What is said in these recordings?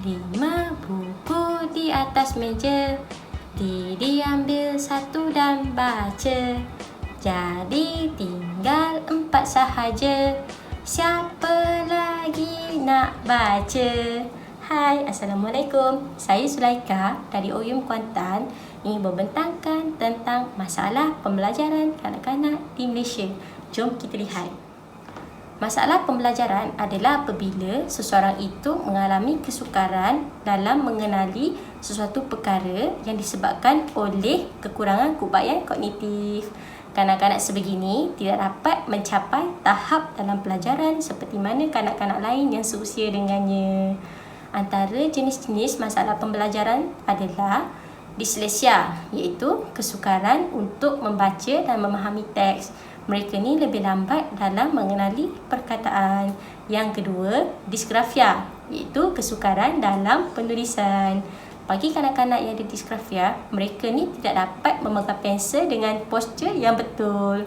5 buku di atas meja, diambil satu dan baca. Jadi tinggal 4 sahaja. Siapa lagi nak baca? Hai, Assalamualaikum. Saya Sulaika dari OUM Kuantan ingin membentangkan tentang masalah pembelajaran kanak-kanak di Malaysia. Jom kita lihat. Masalah pembelajaran adalah apabila seseorang itu mengalami kesukaran dalam mengenali sesuatu perkara yang disebabkan oleh kekurangan keupayaan kognitif. Kanak-kanak sebegini tidak dapat mencapai tahap dalam pelajaran seperti mana kanak-kanak lain yang seusia dengannya. Antara jenis-jenis masalah pembelajaran adalah disleksia, iaitu kesukaran untuk membaca dan memahami teks. Mereka ni lebih lambat dalam mengenali perkataan. Yang kedua, disgrafia, iaitu kesukaran dalam penulisan. Bagi kanak-kanak yang ada disgrafia, mereka ni tidak dapat memegang pensel dengan postur yang betul.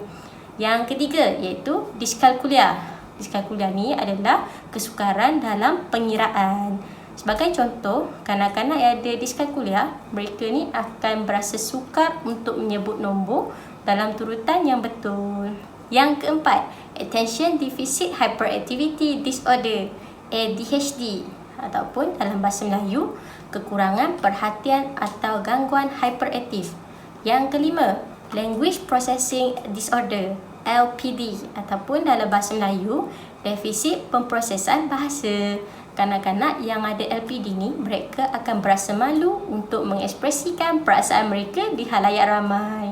Yang ketiga, iaitu diskalkulia. Diskalkulia ni adalah kesukaran dalam pengiraan. Sebagai contoh, kanak-kanak yang ada diskalkulia, mereka ni akan berasa sukar untuk menyebut nombor dalam turutan yang betul. Yang keempat, Attention Deficit Hyperactivity Disorder, ADHD, ataupun dalam bahasa Melayu, kekurangan perhatian atau gangguan hyperaktif. Yang kelima, Language Processing Disorder, LPD, ataupun dalam bahasa Melayu, defisit pemprosesan bahasa. Kanak-kanak yang ada LPD ni, mereka akan berasa malu untuk mengekspresikan perasaan mereka di halayak ramai.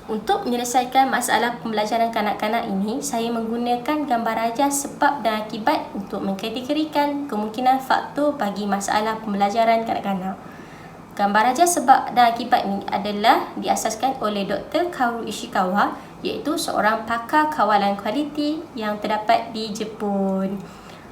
Untuk menyelesaikan masalah pembelajaran kanak-kanak ini, saya menggunakan gambar rajah sebab dan akibat untuk mengkategorikan kemungkinan faktor bagi masalah pembelajaran kanak-kanak. Gambar rajah sebab dan akibat ini adalah diasaskan oleh Dr. Kaoru Ishikawa, iaitu seorang pakar kawalan kualiti yang terdapat di Jepun.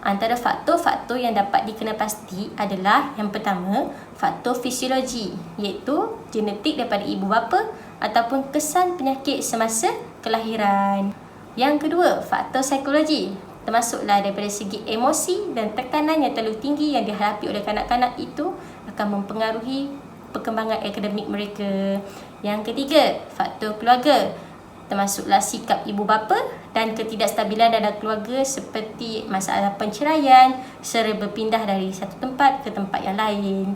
Antara faktor-faktor yang dapat dikenal pasti adalah yang pertama, faktor fisiologi, iaitu genetik daripada ibu bapa ataupun kesan penyakit semasa kelahiran. Yang kedua, faktor psikologi, termasuklah daripada segi emosi dan tekanan yang terlalu tinggi yang dihadapi oleh kanak-kanak itu akan mempengaruhi perkembangan akademik mereka. Yang ketiga, faktor keluarga, termasuklah sikap ibu bapa dan ketidakstabilan dalam keluarga seperti masalah perceraian serta berpindah dari satu tempat ke tempat yang lain.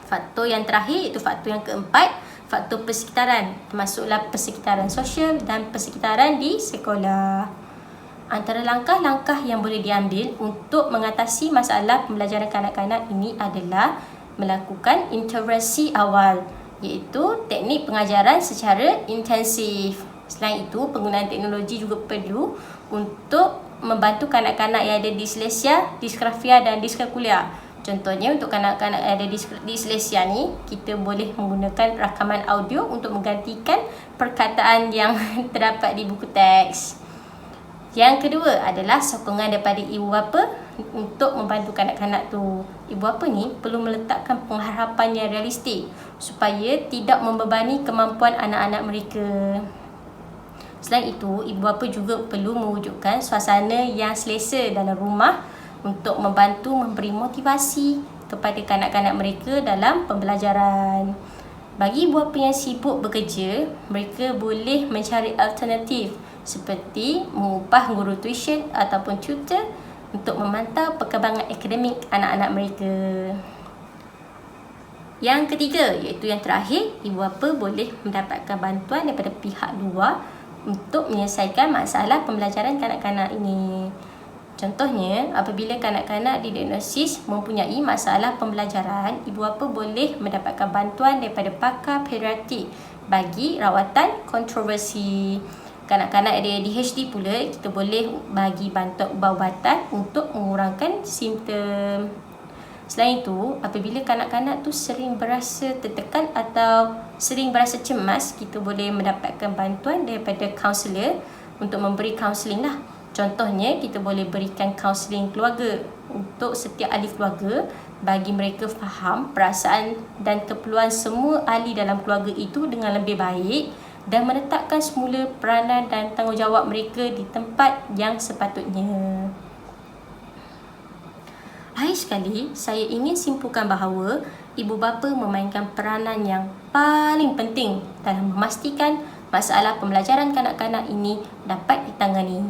Faktor yang terakhir iaitu faktor yang keempat, faktor persekitaran, termasuklah persekitaran sosial dan persekitaran di sekolah. Antara langkah-langkah yang boleh diambil untuk mengatasi masalah pembelajaran kanak-kanak ini adalah melakukan intervensi awal, iaitu teknik pengajaran secara intensif. Selain itu, penggunaan teknologi juga perlu untuk membantu kanak-kanak yang ada disleksia, disgrafia dan diskalkulia. Contohnya untuk kanak-kanak yang ada disleksia ni, kita boleh menggunakan rakaman audio untuk menggantikan perkataan yang terdapat di buku teks. Yang kedua adalah sokongan daripada ibu bapa untuk membantu kanak-kanak tu. Ibu bapa ni perlu meletakkan pengharapan yang realistik supaya tidak membebani kemampuan anak-anak mereka. Selain itu, ibu bapa juga perlu mewujudkan suasana yang selesa dalam rumah untuk membantu memberi motivasi kepada kanak-kanak mereka dalam pembelajaran. Bagi ibu bapa yang sibuk bekerja, mereka boleh mencari alternatif seperti mengupah guru tuition ataupun tutor untuk memantau perkembangan akademik anak-anak mereka. Yang ketiga, iaitu yang terakhir, ibu bapa boleh mendapatkan bantuan daripada pihak luar untuk menyelesaikan masalah pembelajaran kanak-kanak ini. Contohnya, apabila kanak-kanak didiagnosis mempunyai masalah pembelajaran, ibu bapa boleh mendapatkan bantuan daripada pakar pediatrik bagi rawatan kontroversi. Kanak-kanak ada ADHD pula, kita boleh bagi bantuan ubat-ubatan untuk mengurangkan simptom. Selain itu, apabila kanak-kanak tu sering berasa tertekan atau sering berasa cemas, kita boleh mendapatkan bantuan daripada kaunselor untuk memberi kaunseling lah. Contohnya, kita boleh berikan kaunseling keluarga untuk setiap ahli keluarga bagi mereka faham perasaan dan keperluan semua ahli dalam keluarga itu dengan lebih baik dan meletakkan semula peranan dan tanggungjawab mereka di tempat yang sepatutnya. Akhir sekali, saya ingin simpulkan bahawa ibu bapa memainkan peranan yang paling penting dalam memastikan masalah pembelajaran kanak-kanak ini dapat ditangani.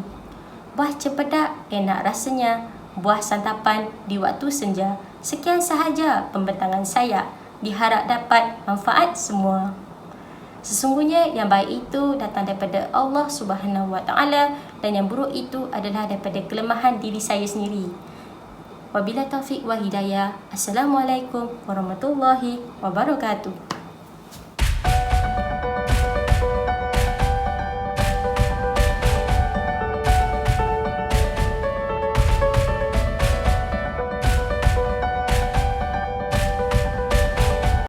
Buah cempedak enak rasanya, buah santapan di waktu senja. Sekian sahaja pembentangan saya. Diharap dapat manfaat semua. Sesungguhnya yang baik itu datang daripada Allah Subhanahu Wa Taala dan yang buruk itu adalah daripada kelemahan diri saya sendiri. Wabillahi taufik wa hidayah. Assalamualaikum warahmatullahi wabarakatuh.